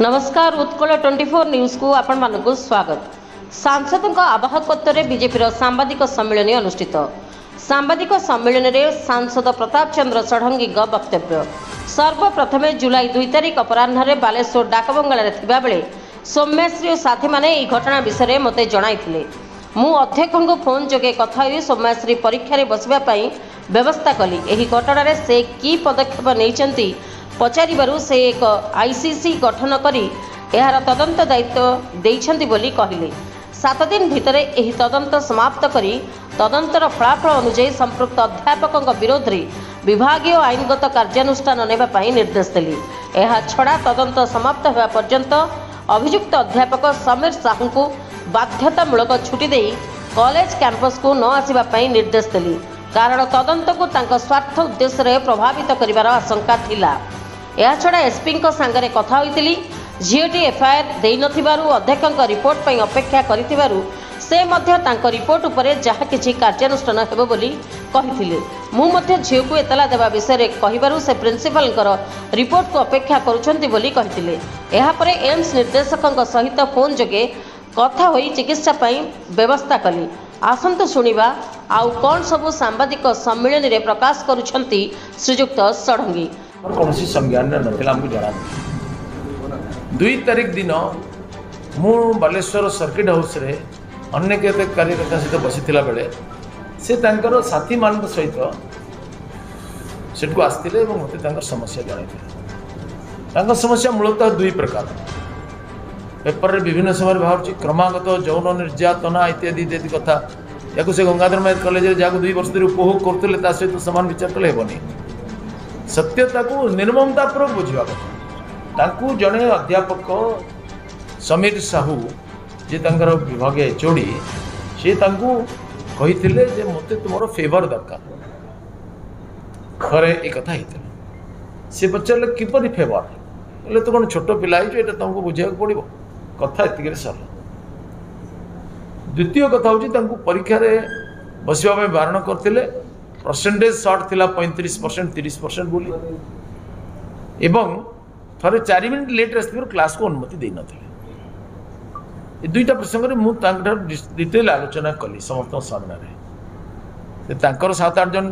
नमस्कार उत्कल 24 न्यूज को आपण मानकु स्वागत। सांसदों आवाहकत्व में बीजेपी सांबादिक सम्मेलन अनुष्ठित। सांबादिक सम्मेलन में सांसद प्रताप चंद्र षडंगी वक्तव्य। सर्वप्रथम जुलाई 2 तारिख अपराह्न बालेश्वर डाकबंगला बेले सौम्याश्री और साथी मैंने घटना विषय मते जणाइथिले। मु अध्यक्ष को फोन जोगे कथा हुई सौम्याश्री परीक्षा बसवाई व्यवस्था कली। एही घटना रे से की पदक्षेप नहीं पचारू से एक आईसीसी गठन करी यार तदंत दायित्व देइछंती बोली कहिले। 7 दिन भितर एही तदंत समाप्त करी तदंतर फलाफल अनुसार संपृक्त अध्यापकों विरोध में विभागीय आईनगत कार्यानुष्ठान नेबा पई निर्देश देली। एहा छड़ा तदंत समाप्त होगा पर्यंत अभियुक्त अध्यापक समीर साहू को बाध्यतामूलक छुट्टी दे कॉलेज कैंपस को न आसिबा पई निर्देश देली। कारण तदंत को तांका स्वार्थ उद्देश्य रे प्रभावित करिवार आशंका थिला। या छड़ा एसपी सांगरे कथा होइतिली। झीओटी एफआईआर देई नथिबारु अध्यक्ष रिपोर्ट पई अपेक्षा करिथिबारु से मध्य तांको रिपोर्ट उपरे जहा किछि कार्यानुष्ठान हेबो बोली कहिथिले। मु मध्य झीओ को एतला देबा विषय कहिबारु से प्रिंसिपल रिपोर्ट को अपेक्षा करूछंती बोली कहिथिले। एहा परे एम्स निर्देशकଙ୍କ सहित फोन जोगे कथा होई चिकित्सा पई व्यवस्था कली। आसंतु सुनिबा आउ कोन सब सांबादिक सम्मेलन रे प्रकाश करूछंती श्रीयुक्त षडंगी। कौन संज्ञान नाला आमको जना 2 तारिख दिन मु बालेश्वर सर्किट हाउस रे अन्य केते कार्यकर्ता सहित बसी बेले से तांकर साथी मान सहित सेठ को आसते मत समस्या जन समस्या मूलतः 2 प्रकार पेपर रे विभिन्न समय बाहर क्रमागत यौन निर्यातना इत्यादि इत्यादि कथा या से गंगाधर मेहर कॉलेज जहाँ 2 वर्ष धरी उपभोग करते सहित समान विचार कले हेबनी। सत्यता को निर्ममतापूर्वक बुझा कथा। जड़े अध्यापक समीर साहू जे विभाग एचओडी सी कही मत तुम फेवर दरकार थे एक कथा होता सी पचारे किपर फेवर बोले तो कौन छोट पिला तुमको बुझा पड़ो कथा एतिक सरल। द्वितीय कथा हूँ परीक्षा बसवाई बारण करते परसेंटेज सर्ट थिला 35% 30% बोली एवं थरे 4 मिनट लेट आसथिबार क्लास को अनुमति दे नथिले। ए 2टा प्रसंग रे मु तांकर डिटेल आलोचना कली समस्त सामने रे। 7-8 जन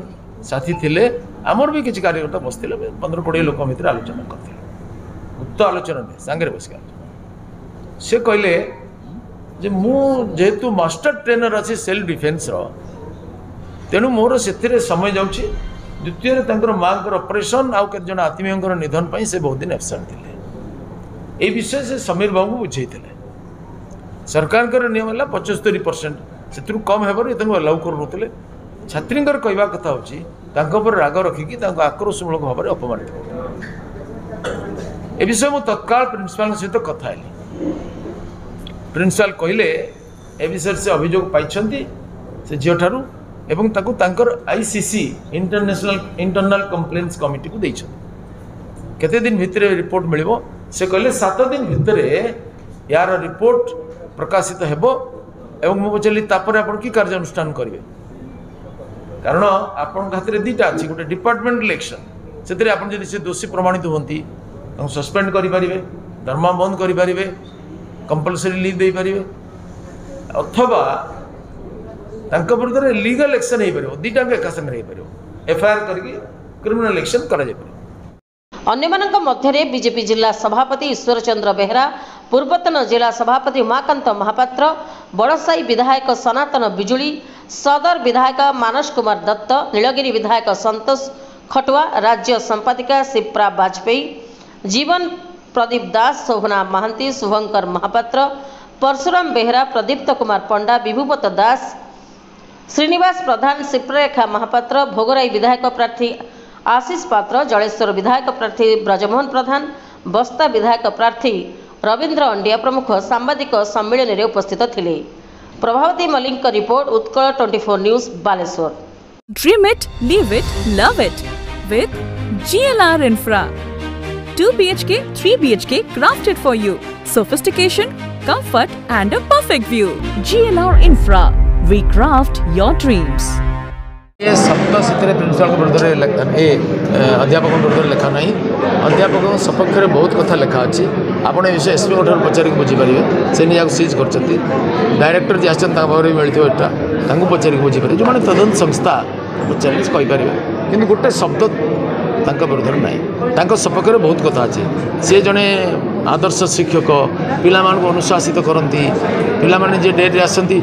साथी थिले आमर भी किछि कार्यकर्ता बसथिले 15-20 लोक भितर आलोचना करथिले। गुप्त आलोचना में सांगरे बस से कहले जे मु जेहेतु मास्टर ट्रेनर अछि सेल्फ डिफेन्स रो तेणु मोर से समय जाऊँगी। द्वितीय माँ ऑपरेशन आउ के जन आत्मीय निधन पर से बहुत दिन एबसेंट थे। ये विषय से समीर बाबू को बुझे सरकार नियम है 75% से कम हेबार अलाउ करूँ। छात्री कहवा कथा हूँ राग रखिकी आक्रोशमूलक भाव में अपमानित ए विषय मुझे तत्काल प्रिंसिपाल सहित कथा प्रिंसिपाल कहले ए विषय से अभियोग पाई से झील ठारू एवं ताकू तांकर आईसीसी इंटरनल कंप्लेंट्स कमिटी को देइछन। केते दिन भितर रिपोर्ट मिलिबो से कहले 7 दिन भितर यार रिपोर्ट प्रकाशित हेबो एवं मु पचली तापर आपण की कार्यानुष्ठान करिवे। कारण आपण खातिर 2टा अछि गोटे डिपार्टमेंट इलेक्शन सेतरे आपण जदि से दोषी प्रमाणित होंती सस्पेंड करि परिवे दरमा बंद करि परिवे कंपलसरी लीव दे परिवे अथवा विरुद्ध लीगल एक्शन हो पार 2टा एका संगे हो पार एफआईआर करके क्रिमिनल एक्शन करा जाय पार। अन्यमानक मध्य बीजेपी जिला सभापति ईश्वर चंद्र बेहरा पूर्वतन जिला सभापति उमाकांत महापात्र बड़साई विधायक सनातन बिजुली सदर विधायक मानस कुमार दत्त नीलगिरी विधायक संतोष खटुआ राज्य संपादिका शिप्रा बाजपेयी जीवन प्रदीप दास शोभना महांती शुभंकर महापात्र परशुराम बेहरा प्रदीप्त कुमार पंडा विभुपत दास श्रीनिवास प्रधान शिप्ररेखा महापात्र भोगराई विधायक प्रार्थी आशीष पात्र जलेश्वर विधायक प्रार्थी ब्रजमोहन प्रधान बस्ता विधायक प्रार्थी रवींद्र अंडिया प्रमुख सांबादिक सम्मेलन में उपस्थित थिले। Prabhavati Malik report Utkal 24 news Baleshwar. Dream it, live it, love it with GLR Infra. 2 BHK, 3 BHK crafted for you. Sophistication, comfort and a perfect view. GLR Infra. We craft your dreams. ये शब्द से प्रिंसिपाल विरुद्ध अध्यापक विरुद्ध लिखा ना अध्यापक सपक्ष में बहुत कथा लिखा अच्छी आपड़ विषय एसपी पचारिक बुझीपारे से नहीं सीज कर डायरेक्टर जी आसान मिलता यहाँ पचारिक बुझीपारे जो मैंने तदंत संस्था पचारे कहीपर कि गोटे शब्द विरुद्ध ना सपक्ष में बहुत कथा अच्छे सी जड़े आदर्श शिक्षक पिला अनुशासित करती पिलाने जे डेट आसती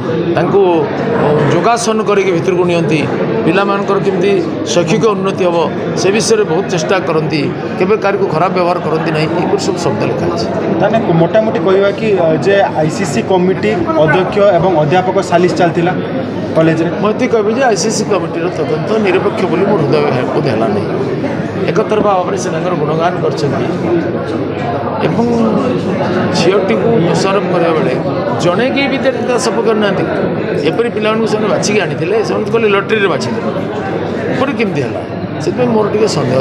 जोगासन करके भितर को नियंती पिलामानकर केमती शैक्षिक उन्नति हम से विषय में बहुत चेष्टा करती केबे कार को खराब व्यवहार करती ना ये सब शब्द लिखा है मोटामोटी कहवा कि जे आईसीसी कमिटी अध्यक्ष एवं अध्यापक सालिश चलता कॉलेज रे मत कहबी जे आईसीसी कमिटी तदंत निरपेक्ष बोली मोर हृदय है नहीं एक तरफा भाव में से गुणगान कर झीटी को दोषारोप करने बेले जड़े कि भी सब करना एपरी पिला बाछिकी आनी कहले लटरी बाछी केमती है से मोर टे सन्देह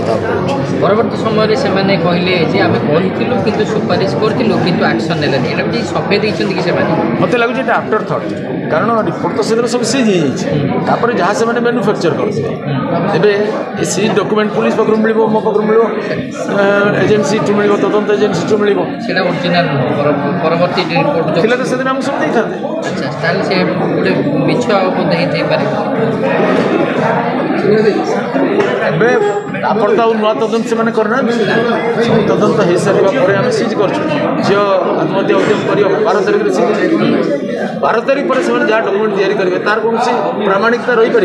परवर्त समय से कहले आम कहूँ सुपारिश करूँ कि आक्शन ने सफे देखते कि मत लगुच आफ्टर थट कारण रिपोर्ट तो से सब सीज हो जहाँ से मैन्युफैक्चर करते सीज डॉक्यूमेंट पुलिस पाखु मिल मो पाखु मिल एजेन्सी मिल तदंत एजेन्सी मिल परवर्ती रिपोर्ट तो से आम सब देखा अच्छा से गोटे मिछ बोध आप नुआ तदंत से करना तदंत हो सारा आम सीज कर झील आत्महत्या उद्यम कर 12 तारिख सीज 12 तारिख पर जहाँ डॉक्यूमेंट तैयारी करेंगे तार कौन प्रामाणिकता रही पार।